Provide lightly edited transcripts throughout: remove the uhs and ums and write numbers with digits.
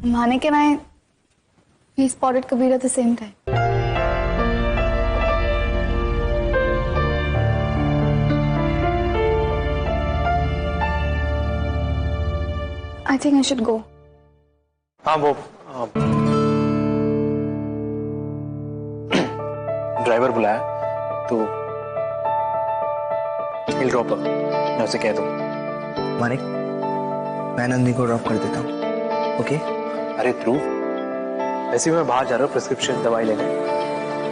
Manik and I, we spotted Kabir at the same time. I think I should go. हाँ वो driver बुलाया तो he'll drop her. मैं उसे कह दूँ। मानिक, मैं नंदिनी को ड्रॉप कर देता हूँ, ओके? अरे ध्रुव, वैसे मैं बाहर जा रहा हूँ प्रिस्क्रिप्शन दवाई लेने।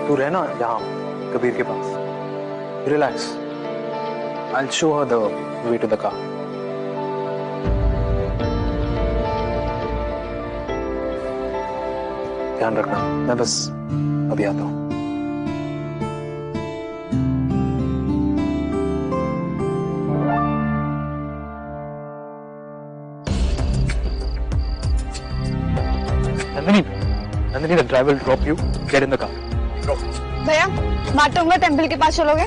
तू रहना यहाँ कबीर के पास। Relax. I'll show her the way to the car. ध्यान रखना, मैं बस अभी आता हूँ। Nandini, the driver will drop you. Get in the car. Drop. भैया, माटुंगा टेंपल के पास चलोगे?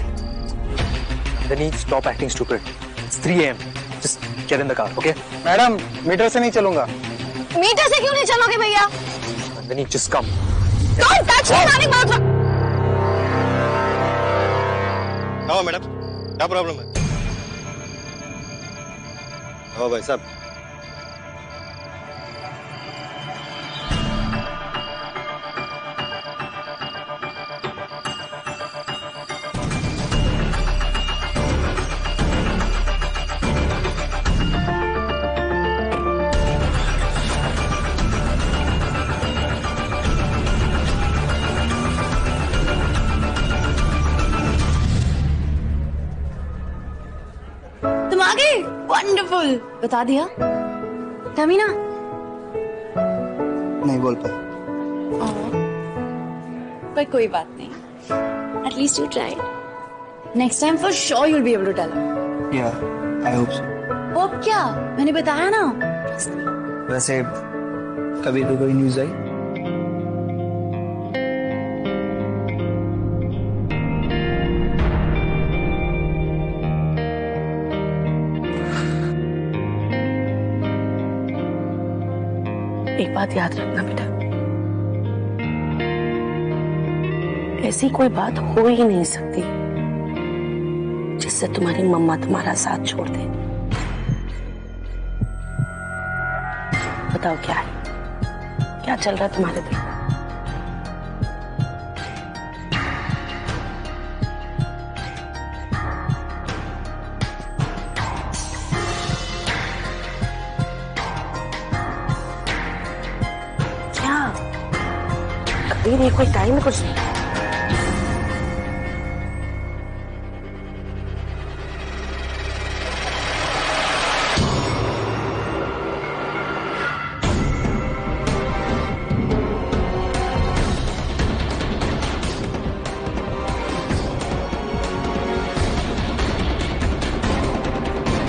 Nandini, stop acting stupid. It's 3 a.m. Just get in the car, okay? Madam, meter से नहीं चलूंगा। मीटर से क्यों नहीं चलोगे भैया? Nandini, just come. Don't touch me, Manik बहुत। आओ मैडम, क्या प्रॉब्लम है? आओ भाई साहब। वंडरफुल। बता दिया तमीना? नहीं बोल पाई। पर कोई बात नहीं, at least you tried. Next time for sure you will be able to tell. Yeah, I hope so. Hope क्या? मैंने बताया ना। वैसे कभी तो कोई न्यूज़ आई? एक बात याद रखना बेटा, ऐसी कोई बात हो ही नहीं सकती जिससे तुम्हारी मम्मा तुम्हारा साथ छोड़ दे। बताओ क्या है, क्या चल रहा है तुम्हारे दिल में? कबीर, ये कोई टाइम है कुछ?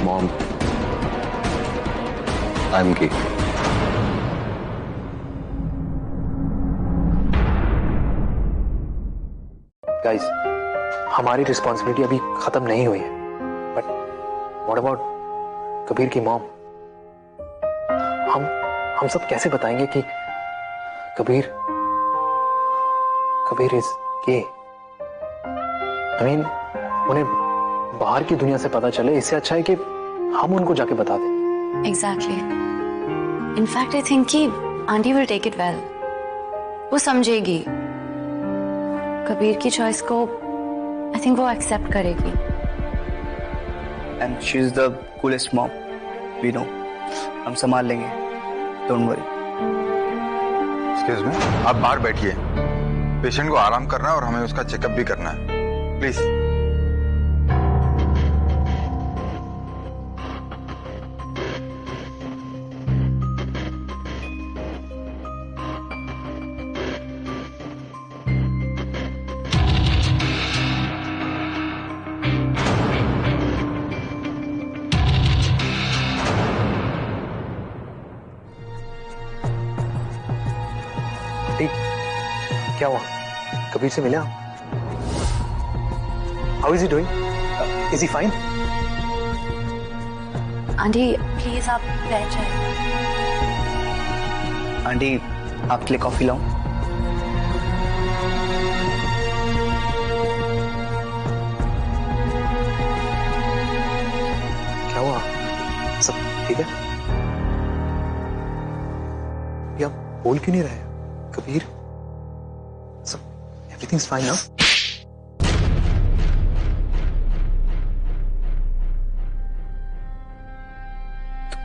Mom, I'm gay. गाइस, हमारी रिस्पॉन्सिबिलिटी अभी खत्म नहीं हुई है, बट व्हाट अबाउट कबीर की मॉम? हम सब कैसे बताएंगे कि Kabir is gay? I mean, उन्हें बाहर की दुनिया से पता चले, इससे अच्छा है कि हम उनको जाके बता दें। एग्जैक्टली। इनफैक्ट आई थिंक कि aunty will take it well. वो समझेगी कबीर की चॉइस को। आई थिंक वो एक्सेप्ट करेगी। And she is the coolest mom we know. हम संभाल लेंगे, डोंट वरी। एक्सक्यूज मी, आप बाहर बैठिए। पेशेंट को आराम करना है और हमें उसका चेकअप भी करना है, प्लीज। क्या हुआ? कबीर से मिला? How is he doing? Is he fine? Aunty please आप बैठ जाए। आंटी आपके लिए कॉफी लाऊं? क्या हुआ? सब ठीक है? ये आप बोल क्यों नहीं रहे कबीर? सब एवरीथिंग्स फाइन ना?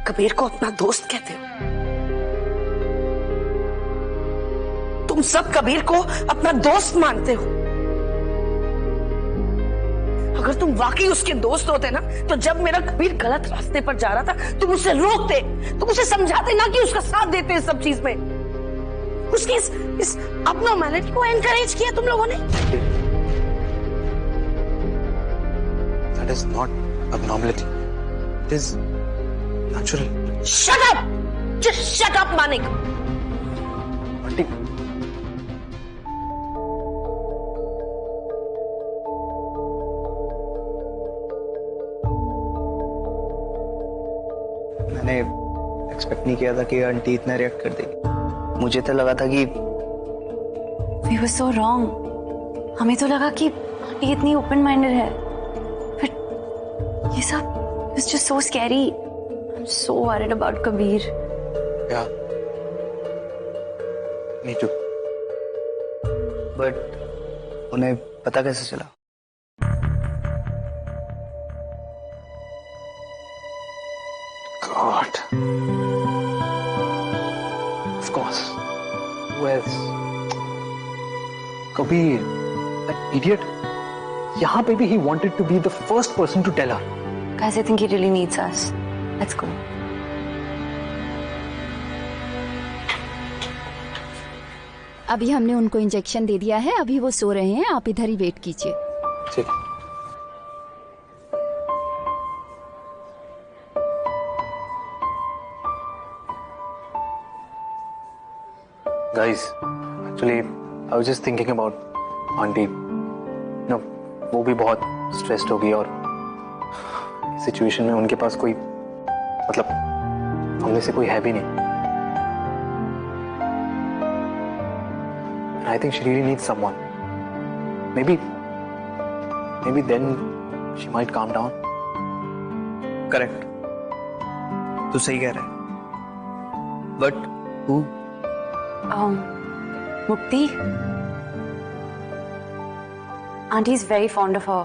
कबीर को अपना दोस्त कहते हो? तुम सब कबीर को अपना दोस्त मानते हो? अगर तुम वाकई उसके दोस्त होते ना, तो जब मेरा कबीर गलत रास्ते पर जा रहा था तुम उसे रोकते, तुम उसे समझाते, ना कि उसका साथ देते इस सब चीज में। उसकी इस अबनॉर्मैलिटी को एनकरेज किया तुम लोगों ने। That is not abnormality. It is natural. Shut up! Just shut up, Manik. Aunty, मैंने एक्सपेक्ट नहीं किया था कि आंटी इतना रिएक्ट कर देगी। मुझे तो लगा था कि We were so wrong. हमें तो लगा कि आंटी इतनी ओपन माइंडेड है, but ये सब it's just so scary. I'm so worried about Kabir. yeah. Me too. But उन्हें पता कैसे चला? God. Of course. Who else? Kabir, that idiot. यहाँ पे भी he wanted to be the first person to tell her. Guys, I think he really needs us. Let's go. अभी हमने उनको इंजेक्शन दे दिया है, अभी वो सो रहे हैं, आप इधर ही वेट कीजिए। ठीक है। Guys, actually, I was just thinking about auntie. No, वो भी बहुत stressed होगी और सिचुएशन में उनके पास कोई, मतलब हम में से कोई है भी नहीं। And I think she really needs someone. Maybe then she might calm down. Correct, तू सही कह रहा है। But who? Mukti. Auntie is very fond of her.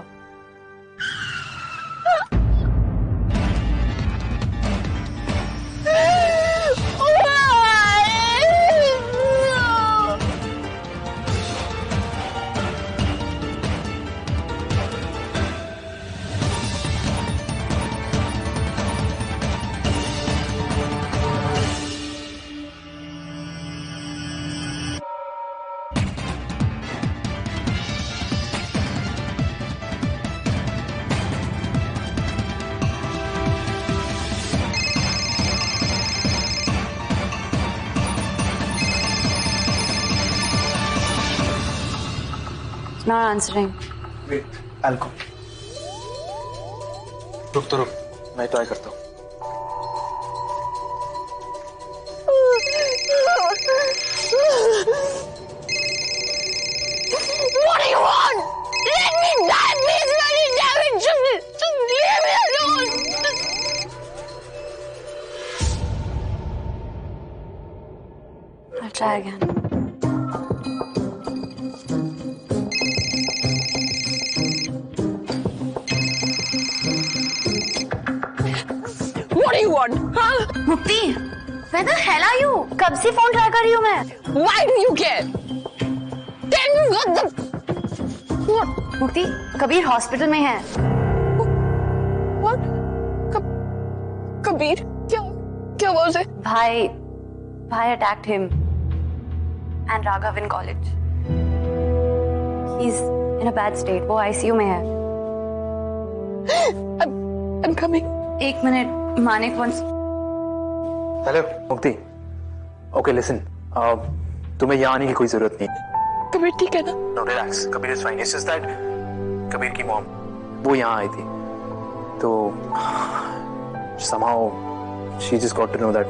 It's not answering. Wait, I'll go. रुक तो रुक, मैं ट्राई करता हूँ। What do you want? Let me die, please, let me die. Just leave me alone. I'll try again. What do you want? Huh? मुक्ति, where the hell are you? कब से phone try कर रही हूँ मैं? Why do you care? Tell me what the... What? मुक्ति, Kabir hospital में है। What? कबीर? क्या हुआ उसे? भाई attacked him and Raghav in college. He's in a bad state. वो ICU में है। I'm coming. एक मिनट, मानिक wants. हेलो मुक्ति, ओके लिसन, तुम्हें यहाँ आने की कोई जरूरत नहीं। कबीर ठीक है ना? No relax, Kabir is fine. It's just that Kabir की मॉम वो यहाँ आई थी, तो somehow she just got to know that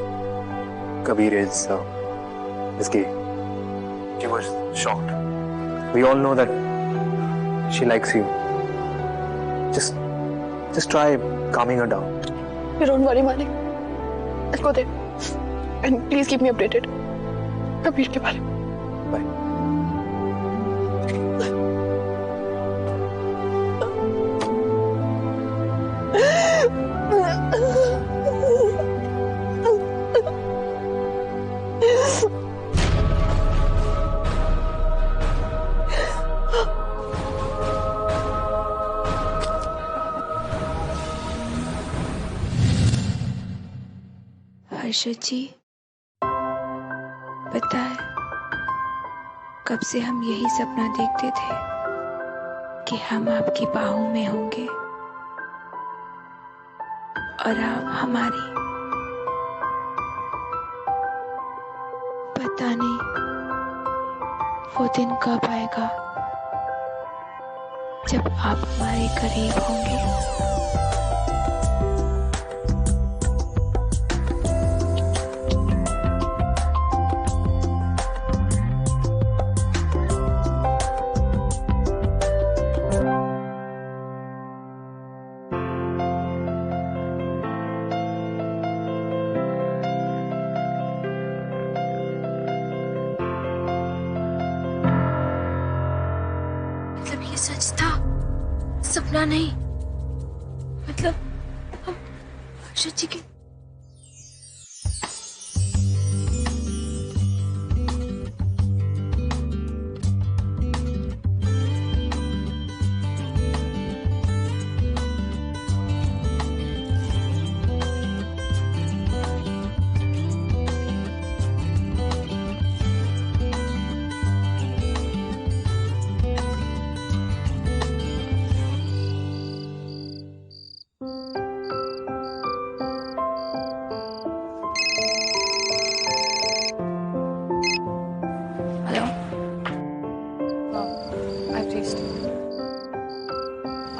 Kabir is Risky. She was shocked. We all know that she likes you. Just try calming her down. You don't worry, Malik. I'll go there. And please keep me updated. Kabir के बारे में. Bye. Harshad जी, पता है कब से हम यही सपना देखते थे कि हम आपकी बाहों में होंगे और आप हमारी. पता नहीं वो दिन कब आएगा जब आप हमारे करीब होंगे. मतलब ये सच था, सपना नहीं. मतलब हम हर्षद जी के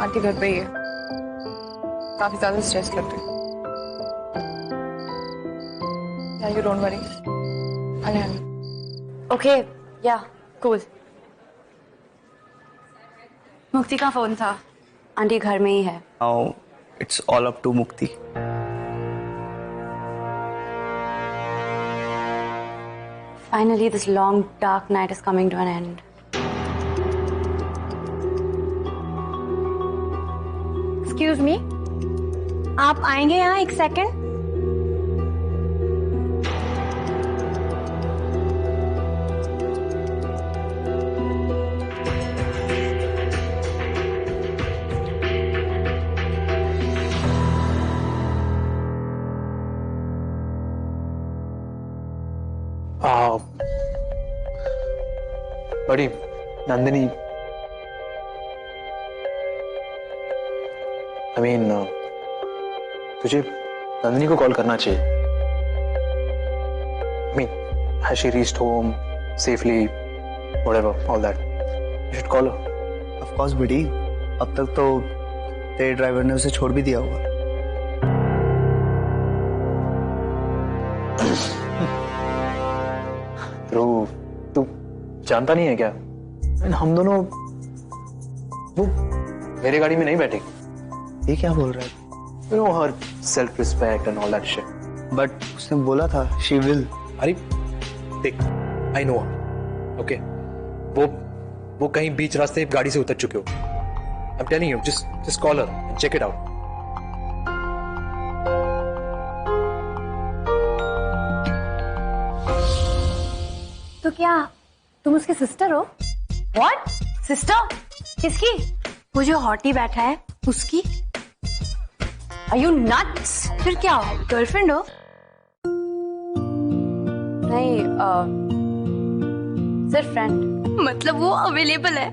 आंटी घर पे ही है. काफी ज्यादा स्ट्रेस लग रही है. Yeah, you don't worry. I'll handle. Okay, या कूल. मुक्ति का फोन था. आंटी घर में ही है. Now it's all up to Mukti. Finally, this long dark night is coming to an end. Excuse me, आप आएंगे यहाँ एक सेकंड? बड़ी नंदिनी, तुझे नंदिनी को कॉल करना चाहिए. Has she reached home safely? Whatever, all that. You should call her. Of course, बेटी. अब तक तो तेरे ड्राइवर ने उसे छोड़ भी दिया होगा. तू जानता नहीं है क्या? हम दोनों वो मेरे गाड़ी में नहीं बैठेगी. ये क्या बोल रहा है? You know her self-respect and all that shit. But उसने बोला था she will. अरे देख, I know her. Okay. वो कहीं बीच रास्ते गाड़ी से उतर चुके हो. I'm telling you, just call her and check it out. तो क्या तुम उसकी सिस्टर हो? What? सिस्टर? किसकी? वो जो हॉटी बैठा है उसकी? Are you nuts? फिर क्या हो? गर्लफ्रेंड हो? नहीं, सिर्फ फ्रेंड. मतलब वो अवेलेबल है?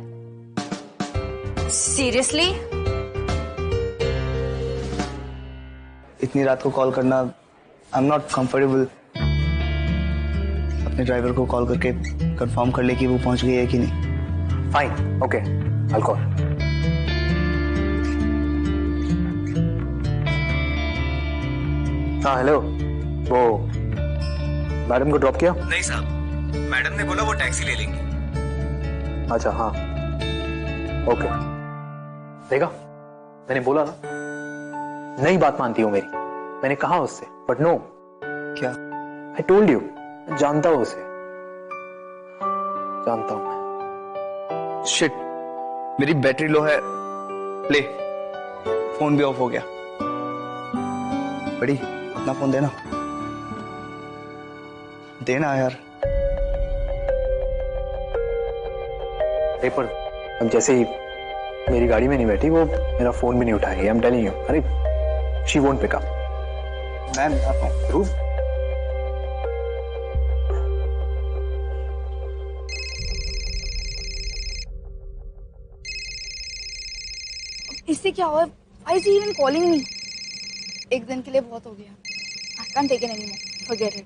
सीरियसली? इतनी रात को कॉल करना आई एम नॉट कंफर्टेबल. अपने ड्राइवर को कॉल करके कंफर्म कर ले कि वो पहुंच गई है कि नहीं. Fine, okay, I'll call. हाँ हेलो, वो मैडम को ड्रॉप किया? नहीं साहब, मैडम ने बोला वो टैक्सी ले लेंगी। अच्छा हाँ, ओके। देखा, मैंने बोला ना, नई बात मानती हो मेरी। मैंने कहा उससे, बट नो। क्या? आई टोल्ड यू, जानता हूं उसे, जानता हूं मैं। शिट, मेरी बैटरी लो है। ले, फोन भी ऑफ हो गया। बड़ी, अपना फोन देना, देना यार। पर अब जैसे ही मेरी गाड़ी में नहीं बैठी, वो मेरा फोन भी नहीं उठाएगी। I am telling you. अरे शी वोंट पिक अप। मैं बताता हूँ। जरूर। इससे क्या हुआ? Why is he even calling me? एक दिन के लिए बहुत हो गया। I can't take it anymore. Forget it.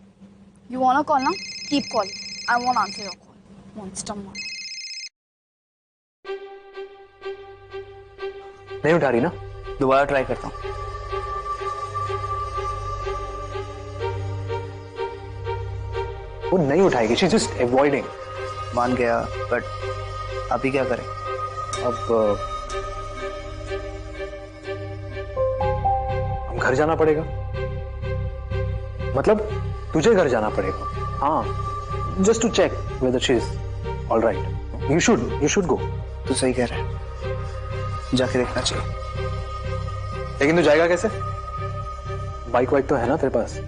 You wanna call now? Keep calling. I won't answer your call. Monster man. नहीं उठा रही ना? दोबारा ट्राई करता हूँ। वो नहीं उठाएगी। She's just avoiding. मान गया, बट अभी क्या करें? अब घर जाना पड़ेगा। मतलब तुझे घर जाना पड़ेगा। हाँ, just to check whether she is all right. You should go. तू सही कह रहा है, जाके देखना चाहिए। लेकिन तू जाएगा कैसे? बाइक वाइक तो है ना तेरे पास?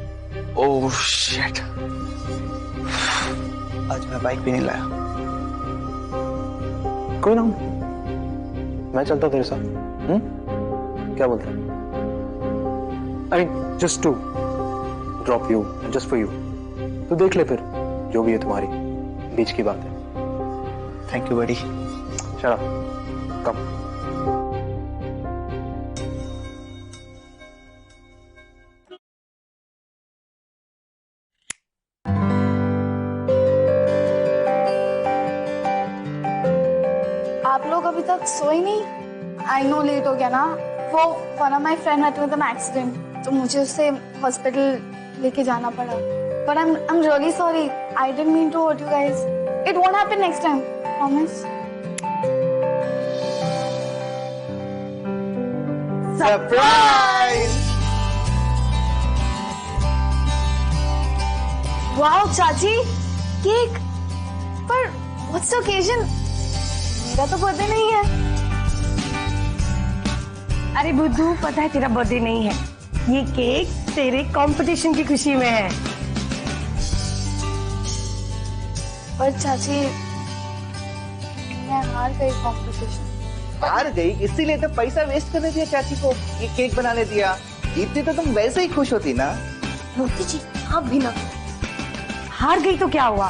ओह शिट, आज मैं बाइक भी नहीं लाया। कोई ना, मैं चलता हूँ तेरे साथ। क्या बोलता है? I mean, just to drop you, just for you. तो देख ले फिर, जो भी है तुम्हारी बीच की बात है। थैंक यू बड़ी। Shut up. Come. आप लोग अभी तक सोए नहीं? I know लेट हो गया ना। वो one of my friend had an accident, तो मुझे उसे हॉस्पिटल लेके जाना पड़ा। But I'm really sorry. I didn't mean to hurt you guys. It won't happen next time. Promise. Surprise! Wow, चाची, केक। पर what's the occasion? मेरा तो बर्थडे नहीं है। अरे बुद्धू, पता है तेरा बर्थडे नहीं है, ये केक तेरे कंपटीशन की खुशी में है। पर चाची, मैं हार गई कंपटीशन। हार गई इसीलिए तो पैसा वेस्ट करने दिया चाची को, ये केक बनाने दिया। इतनी तो तुम वैसे ही खुश होती ना। मोती जी, आप भी ना। हार गई तो क्या हुआ,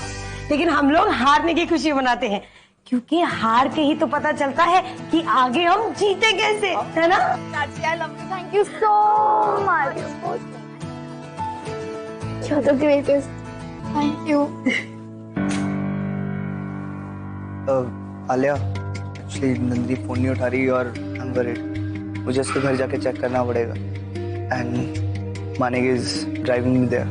लेकिन हम लोग हारने की खुशी मनाते हैं, क्योंकि हार के ही तो पता चलता है कि आगे हम जीते कैसे, है ना? चाची, I love you. Thank you so much. You're the greatest. Thank you. Alia, actually Nandi phone नहीं उठा रही और I'm worried. मुझे उसके घर जाके चेक करना पड़ेगा। And Manik is driving me there.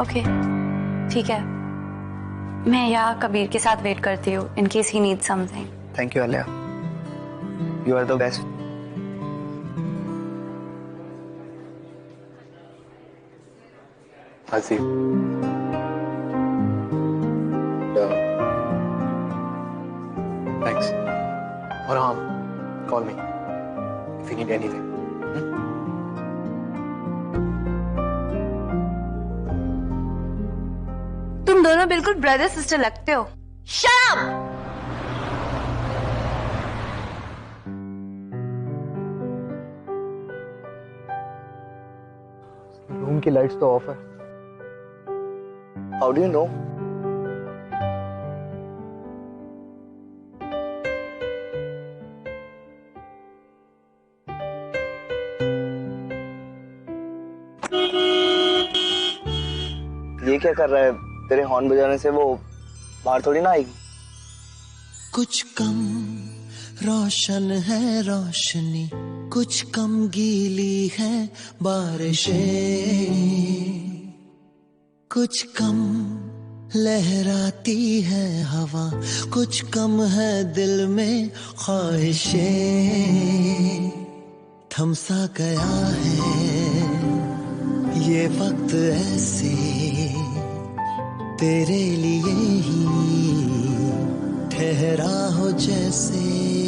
Okay, ठीक है। मैं यहाँ कबीर के साथ वेट करती हूँ, in case he need something. Thank you Alia, you are the best. हंसी। थैंक्स। और हाँ, call me if you need anything. तुम दोनों बिल्कुल ब्रदर सिस्टर लगते हो। Shut up! रूम की लाइट्स तो ऑफ है। How do you know? ये क्या कर रहा है? तेरे हॉर्न बजाने से वो बाहर थोड़ी ना आएगी। कुछ कम रोशन है रोशनी, कुछ कम गीली है बारिशें, कुछ कम लहराती है हवा, कुछ कम है दिल में ख्वाहिशें। थमसा गया है ये वक्त ऐसे, तेरे लिए ही ठहरा हो जैसे।